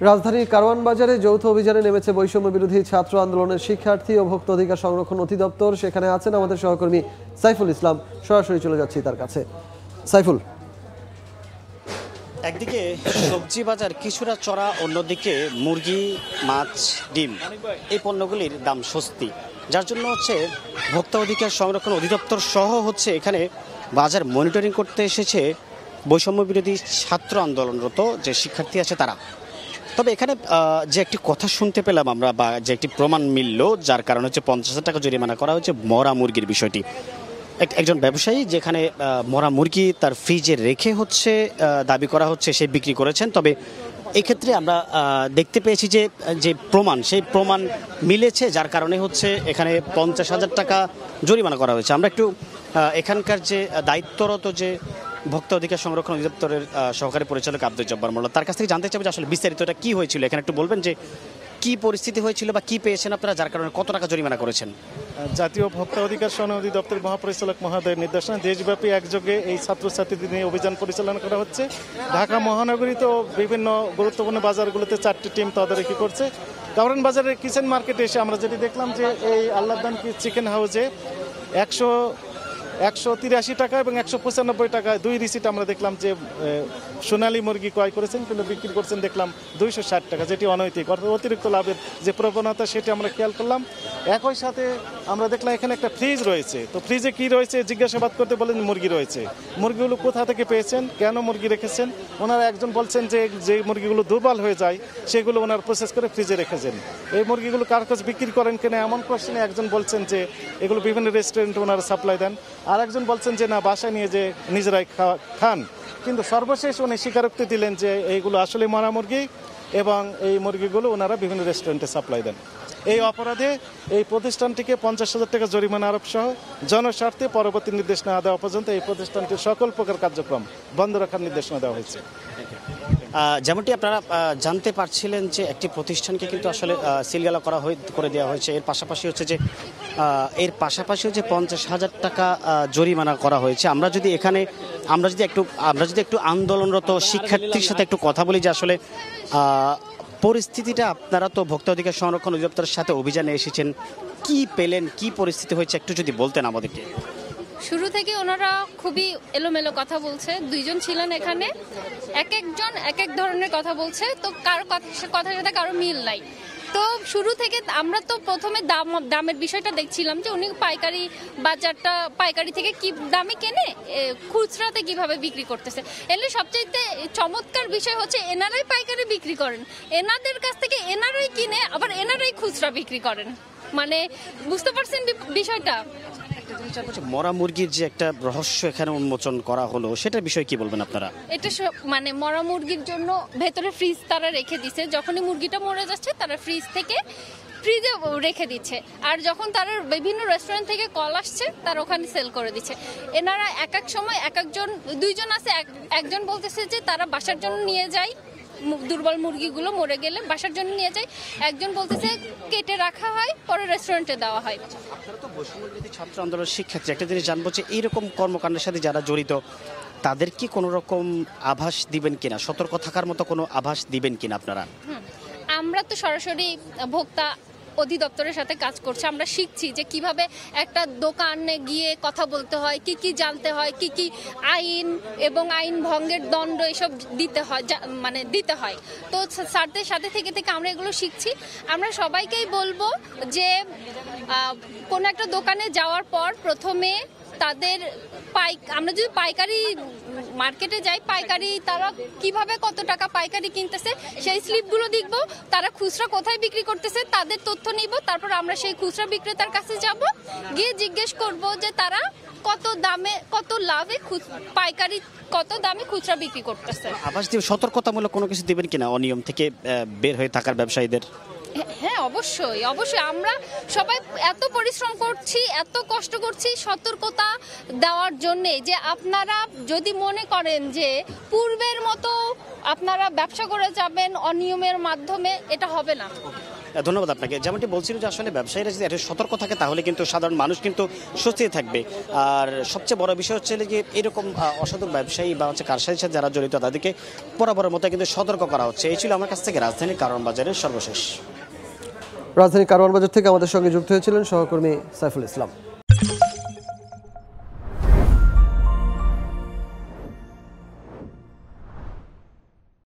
রাজধানীর কারওয়ান বাজারে যৌথ অভিযানে নেমেছে বৈষম্য বিরোধী ছাত্র আন্দোলনের শিক্ষার্থী ও ভোক্তা অধিকার সংরক্ষণ অধিদপ্তর। সেখানে আছেন আমাদের সহকর্মী সাইফুল ইসলাম। সরাসরি চলে যাচ্ছি তার কাছে। সাইফুল, একদিকে সবজি বাজার কিছুটা চড়া, অন্যদিকে মুরগি, মাছ, ডিম এই পণ্যগুলির দাম সস্তি, যার জন্য ভোক্তা অধিকার সংরক্ষণ অধিদপ্তর সহ এখানে বাজার মনিটরিং করতে এসেছে বৈষম্য বিরোধী ছাত্র আন্দোলনরত যে শিক্ষার্থী আছে তারা। তবে এখানে যে একটি কথা শুনতে পেলাম আমরা, বা যে একটি প্রমাণ মিলল, যার কারণে 50,000 টাকা জরিমানা করা হয়েছে মরা মুরগির বিষয়টি। একজন ব্যবসায়ী যেখানে মরা মুরগি তার ফ্রিজে রেখে দাবি করা হচ্ছে সে বিক্রি করেছেন। তবে এক্ষেত্রে আমরা দেখতে পেয়েছি যে সেই প্রমাণ মিলেছে, যার কারণে এখানে 50,000 টাকা জরিমানা করা হয়েছে। আমরা একটু এখানকার যে দায়িত্বরত যে ভোক্তা অধিকার সংরক্ষণ অধিদপ্তরের সহকারী পরিচালক আব্দুল জব্বার মোল্লা, তার কাছ থেকে জানতে চাইব যে আসলে বিস্তারিতটা কি হয়েছিল। এখানে একটু বলবেন যে কি পরিস্থিতি হয়েছিল বা কি পেয়েছেন আপনারা, যার কারণে কত টাকা জরিমানা করেছেন? জাতীয় ভোক্তা অধিকার সংরক্ষণ অধিদপ্তরের মহাপরিচালক মহোদয়ের নির্দেশনা দেশব্যাপী একযোগে এই ছাত্রছাত্রীদের নিয়ে অভিযান পরিচালনা করা হচ্ছে। ঢাকা মহানগরীতেও বিভিন্ন গুরুত্বপূর্ণ বাজারগুলোতে 4টি টিম তদারকি করছে। কারওয়ান বাজারের কিচেন মার্কেটে এসে আমরা যেটি দেখলাম যে এই আল্লাহদান চিকেন হাউসে 183 টাকা এবং 195 টাকা দুই রিসিট আমরা দেখলাম যে সোনালী মুরগি ক্রয় করেছেন, কিন্তু বিক্রি করছেন দেখলাম 260 টাকা, যেটি অনৈতিক, অর্থাৎ অতিরিক্ত লাভের যে প্রবণতা সেটি আমরা খেয়াল করলাম। একই সাথে আমরা দেখলাম এখানে একটা ফ্রিজ রয়েছে, তো ফ্রিজে কি রয়েছে জিজ্ঞাসাবাদ করতে বলেন মুরগি রয়েছে। মুরগিগুলো কোথা থেকে পেয়েছেন, কেন মুরগি রেখেছেন? ওনারা একজন বলছেন যে মুরগিগুলো দুর্বল হয়ে যায় সেগুলো ওনারা প্রসেস করে ফ্রিজে রেখেছেন। এই মুরগিগুলো কার কাছে বিক্রি করেন কিনা এমন কোশ্চেনে একজন বলছেন যে এগুলো বিভিন্ন রেস্টুরেন্টে ওনারা সাপ্লাই দেন, আর একজন বলছেন যে না, বাসায় নিয়ে যে নিজেরাই খান। কিন্তু সর্বশেষ উনি স্বীকারোক্তি দিলেন যে এইগুলো আসলে মরা মুরগি এবং এই মুরগিগুলো ওনারা বিভিন্ন রেস্টুরেন্টে সাপ্লাই দেন। এই অপরাধে এই প্রতিষ্ঠানটিকে 50,000 টাকা জরিমানা আরোপ সহ জনস্বার্থে পরবর্তী নির্দেশ না দেওয়া পর্যন্ত এই প্রতিষ্ঠানটির সকল প্রকার কার্যক্রম বন্ধ রাখার নির্দেশনা দেওয়া হয়েছে। যেমনটি আপনারা জানতে পারছিলেন যে একটি প্রতিষ্ঠানকে কিন্তু আসলে সিলগালা করে দেওয়া হয়েছে। এর পাশাপাশি এর পাশাপাশি 50,000 টাকা জরিমানা করা হয়েছে। আমরা যদি একটু আন্দোলনরত শিক্ষার্থীর সাথে একটু কথা বলি যে আসলে পরিস্থিতিটা, আপনারা তো ভোক্তা অধিকার সংরক্ষণ অধিদপ্তরের সাথে অভিযানে এসেছেন, কি পেলেন, কি পরিস্থিতি হয়েছে একটু যদি বলতেন আমাদেরকে। শুরু থেকে ওনারা খুবই এলোমেলো কথা বলছে। দুইজন ছিলেন এখানে, একজন এক এক ধরনের কথা বলছে, তো কারো কথার সাথে কারো মিল নাই। তো শুরু থেকে আমরা তো প্রথমে দামের বিষয়টা দেখছিলাম যে উনি পাইকারি থেকে কি দামে কেনে, খুচরাতে কিভাবে বিক্রি করতেছে। এলে সবচাইতে চমৎকার বিষয় এনারাই পাইকারি বিক্রি করেন, এনাদের কাছ থেকে এনারাই কিনে আবার এনারাই খুচরা বিক্রি করেন। মানে বুঝতে পারছেন বিষয়টা? মরা মুরগির যে একটা রহস্য এখানে উন্মোচন করা হলো, সেটার বিষয়ে কি বলবেন আপনারা? এটা মরা মুরগির জন্য ভেতরে ফ্রিজ তারা রেখে দিচ্ছে। যখনই মুরগিটা মরে যাচ্ছে তারা ফ্রিজে রেখে দিচ্ছে, আর যখন তারা বিভিন্ন রেস্টুরেন্ট থেকে কল আসছে তারা ওখানে সেল করে দিচ্ছে। এনারা এক এক সময় দুইজন আছে, একজন বলতেছে যে তারা বাসার জন্য নিয়ে যায়, দুর্বল মুরগিগুলো মরে গেলে বাসার জন্য নিয়ে যায়। একজন বলতেছে কেটে রাখা হয়, পরে রেস্টুরেন্টে দেওয়া হয়। আপনারা তো বৈষম্য বিরোধী ছাত্র আন্দোলনের শিক্ষার্থী, একটা জিনিস জানবো যে এইরকম কর্মকাণ্ডের সাথে যারা জড়িত তাদের কি কোনো রকম আভাস দিবেন কিনা, সতর্ক থাকার মতো কোনো আভাস দিবেন কিনা আপনারা? আমরা তো সরাসরি ভোক্তা অধিদপ্তরের সাথে কাজ করছে। আমরা শিখছি যে কিভাবে একটা দোকানে গিয়ে কথা বলতে হয়, কি কি জানতে হয়, কি কি আইন এবং আইন ভঙ্গের দণ্ড এসব দিতে হয়। তো স্যারদের সাথে থেকে আমরা এগুলো শিখছি। আমরা সবাইকেই বলবো যে কোনো একটা দোকানে যাওয়ার পর প্রথমে আমরা যদি পাইকারি মার্কেটে যাই, পাইকারি তারা কিভাবে কত টাকা পাইকারি কিনতেছে সেই স্লিপগুলো দেখবো। তারা খুচরা কোথায় বিক্রি করতেছে তাদের তথ্য নিব। তারপর আমরা সেই খুচরা বিক্রেতার কাছে যাব, গিয়ে জিজ্ঞেস করব যে তারা কত দামে কত লাভে পাইকারি কত দামে খুচরা বিক্রি করতেছে। আভাস দিয়ে সতর্কতামূলক কোনো কিছু দিবেন কিনা অনিয়ম থেকে বের হয়ে থাকার ব্যবসায়ীদের? হ্যাঁ, অবশ্যই। আমরা সবাই এত পরিশ্রম করছি, এত কষ্ট করছি সতর্কতা দেওয়ার জন্যে, যে আপনারা যদি মনে করেন যে পূর্বের মতো আপনারা ব্যবসা করে যাবেন অনিয়মের মাধ্যমে, এটা হবে না। ধন্যবাদ আপনাকে। যেমনটি বলছিল যে আসলে ব্যবসায়ীরা যদি এত সতর্ক থাকে তাহলে কিন্তু সাধারণ মানুষ কিন্তু স্বস্তিতে থাকবে। আর সবচেয়ে বড় বিষয় হচ্ছে যে এরকম অসাধু ব্যবসায়ী বা হচ্ছে কারসাজির সাথে যারা জড়িত তাদেরকে বরাবরের মতো কিন্তু সতর্ক করা হচ্ছে। এই ছিল আমার কাছ থেকে রাজধানীর কারওয়ান বাজারের সর্বশেষ। রাজধানীর কারওয়ান বাজার থেকে আমাদের সঙ্গে যুক্ত হয়েছিলেন সহকর্মী সাইফুল ইসলাম।